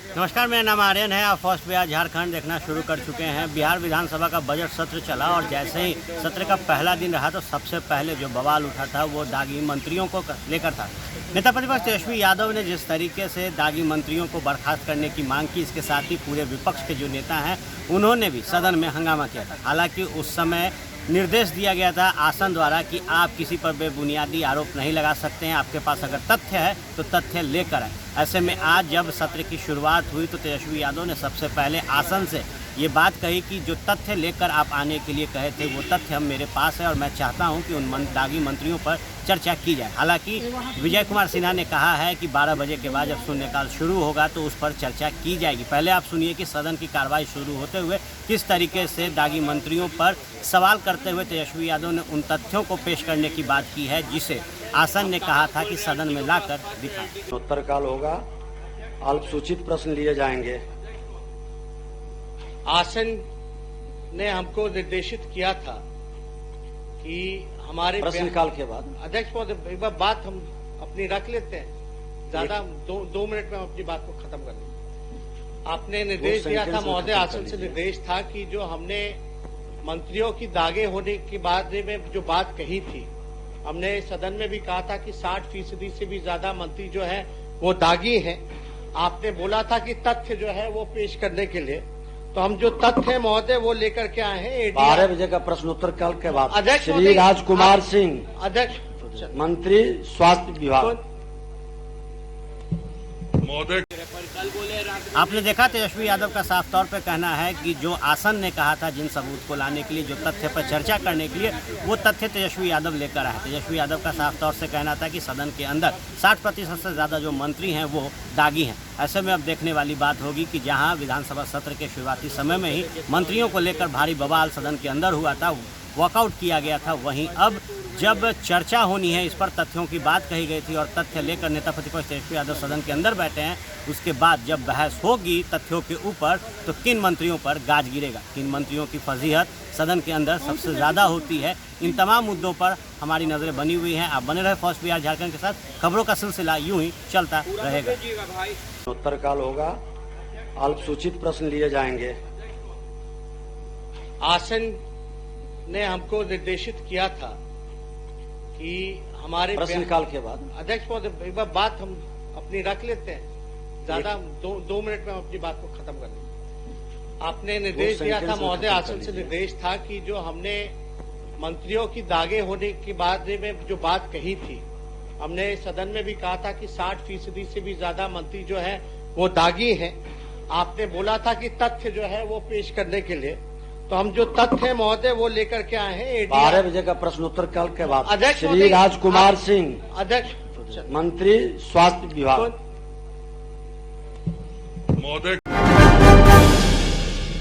नमस्कार, मेरा नाम आर्यन है। आप फर्स्ट बिहार झारखंड देखना शुरू कर चुके हैं। बिहार विधानसभा का बजट सत्र चला और जैसे ही सत्र का पहला दिन रहा तो सबसे पहले जो बवाल उठा था वो दागी मंत्रियों को लेकर था। नेता प्रतिपक्ष तेजस्वी यादव ने जिस तरीके से दागी मंत्रियों को बर्खास्त करने की मांग की, इसके साथ ही पूरे विपक्ष के जो नेता हैं उन्होंने भी सदन में हंगामा किया था। हालांकि उस समय निर्देश दिया गया था आसन द्वारा कि आप किसी पर बेबुनियादी आरोप नहीं लगा सकते हैं, आपके पास अगर तथ्य है तो तथ्य लेकर आए। ऐसे में आज जब सत्र की शुरुआत हुई तो तेजस्वी यादव ने सबसे पहले आसन से ये बात कही कि जो तथ्य लेकर आप आने के लिए कहे थे वो तथ्य हम मेरे पास है और मैं चाहता हूं कि उन दागी मंत्रियों पर चर्चा की जाए। हालांकि विजय कुमार सिन्हा ने कहा है कि 12 बजे के बाद जब शून्यकाल शुरू होगा तो उस पर चर्चा की जाएगी। पहले आप सुनिए कि सदन की कार्रवाई शुरू होते हुए किस तरीके से दागी मंत्रियों पर सवाल करते हुए तेजस्वी यादव ने उन तथ्यों को पेश करने की बात की है जिसे आसन ने कहा था कि सदन में लाकर दिखाएं। उत्तरकाल होगा, अल्पसूचित प्रश्न लिए जाएंगे। आसन ने हमको निर्देशित किया था कि हमारे प्रश्नकाल के बाद अध्यक्ष महोदय एक बार बात हम अपनी रख लेते हैं, ज्यादा दो मिनट में हम अपनी बात को खत्म कर लेंगे। आपने निर्देश दिया था महोदय, आसन से निर्देश था कि जो हमने मंत्रियों की दागे होने के बाद में जो बात कही थी, हमने सदन में भी कहा था कि 60% से भी ज्यादा मंत्री जो है वो दागी हैं। आपने बोला था कि तथ्य जो है वो पेश करने के लिए, तो हम जो तथ्य है महोदय वो लेकर के आए हैं। 12 बजे का प्रश्नोत्तर काल के बाद अध्यक्ष श्री राजकुमार सिंह, अध्यक्ष मंत्री स्वास्थ्य विभाग। आपने देखा तेजस्वी यादव का साफ तौर पर कहना है कि जो आसन ने कहा था जिन सबूत को लाने के लिए, जो तथ्य पर चर्चा करने के लिए, वो तथ्य तेजस्वी यादव लेकर आए। तेजस्वी यादव का साफ तौर से कहना था कि सदन के अंदर 60% से ज़्यादा जो मंत्री हैं वो दागी हैं। ऐसे में अब देखने वाली बात होगी कि जहां विधानसभा सत्र के शुरुआती समय में ही मंत्रियों को लेकर भारी बवाल सदन के अंदर हुआ था, वॉकआउट किया गया था, वहीं अब जब चर्चा होनी है, इस पर तथ्यों की बात कही गई थी और तथ्य लेकर नेता प्रतिपक्ष तेजस्वी यादव सदन के अंदर बैठे हैं, उसके बाद जब बहस होगी तथ्यों के ऊपर तो किन मंत्रियों पर गाज गिरेगा, किन मंत्रियों की फजीहत सदन के अंदर सबसे ज़्यादा होती है, इन तमाम मुद्दों पर हमारी नज़रें बनी हुई हैं। आप बने रहे फर्स्ट बिहार झारखंड के साथ, खबरों का सिलसिला यूं ही चलता रहेगा। उत्तरकाल होगा, अल्पसूचित प्रश्न लिए जाएंगे। आसन ने हमको निर्देशित किया था कि हमारे प्रश्नकाल के बाद अध्यक्ष महोदय एक बार बात हम अपनी रख लेते हैं, ज्यादा दो मिनट में हम अपनी बात को खत्म कर लेंगे। आपने निर्देश दिया था महोदय, आसन से निर्देश था कि जो हमने मंत्रियों की दागे होने के बाद में जो बात कही थी, हमने सदन में भी कहा था कि 60% से भी ज्यादा मंत्री जो है वो दागी हैं। आपने बोला था कि तथ्य जो है वो पेश करने के लिए, तो हम जो तथ्य है महोदय वो लेकर के आए हैं। 12 बजे का प्रश्नोत्तर काल के बाद अध्यक्ष श्री राजकुमार सिंह, अध्यक्ष मंत्री स्वास्थ्य विभाग। महोदय